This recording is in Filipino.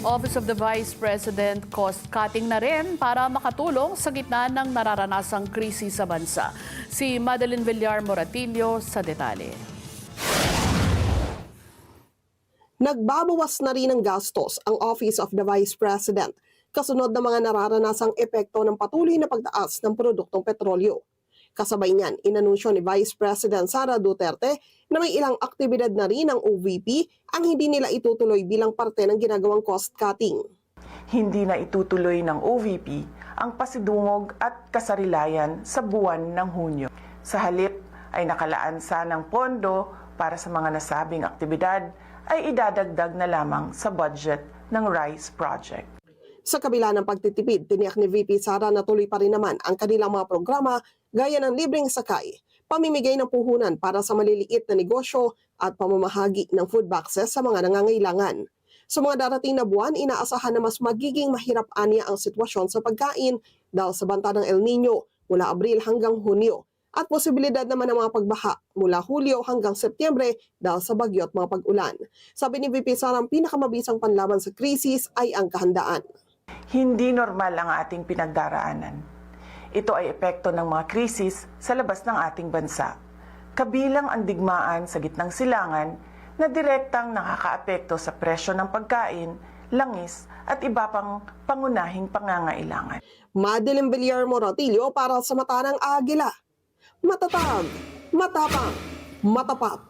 Office of the Vice President cost-cutting na rin para makatulong sa gitna ng nararanasang krisis sa bansa. Si Madeline Villar Moratillo sa detalye. Nagbabawas na rin ng gastos ang Office of the Vice President kasunod ng mga nararanasang epekto ng patuloy na pagtaas ng produktong petrolyo. Kasabay niyan, inanunsyo ni Vice President Sara Duterte na may ilang aktibidad na rin ng OVP ang hindi nila itutuloy bilang parte ng ginagawang cost-cutting. Hindi na itutuloy ng OVP ang pasidungog at kasarilayan sa buwan ng Hunyo. Sa halip ay nakalaan ng pondo para sa mga nasabing aktibidad ay idadagdag na lamang sa budget ng RISE project. Sa kabila ng pagtitipid, tiniyak ni VP Sara na tuloy pa rin naman ang kanilang mga programa gaya ng libreng sakay, pamimigay ng puhunan para sa maliliit na negosyo at pamamahagi ng food boxes sa mga nangangailangan. Sa mga darating na buwan, inaasahan na mas magiging mahirap anya ang sitwasyon sa pagkain dahil sa banta ng El Nino mula Abril hanggang Hunyo at posibilidad naman ng mga pagbaha mula Hulyo hanggang Setyembre dahil sa bagyo at mga pag-ulan. Sabi ni VP Sara, ang pinakamabisang panlaban sa krisis ay ang kahandaan. Hindi normal ang ating pinagdaraanan. Ito ay epekto ng mga krisis sa labas ng ating bansa. Kabilang ang digmaan sa gitnang silangan na direktang nakakaapekto sa presyo ng pagkain, langis at iba pang pangunahing pangangailangan. Madeline Villar Moratillo para sa Mata ng Agila. Matatag, matapang, matapat.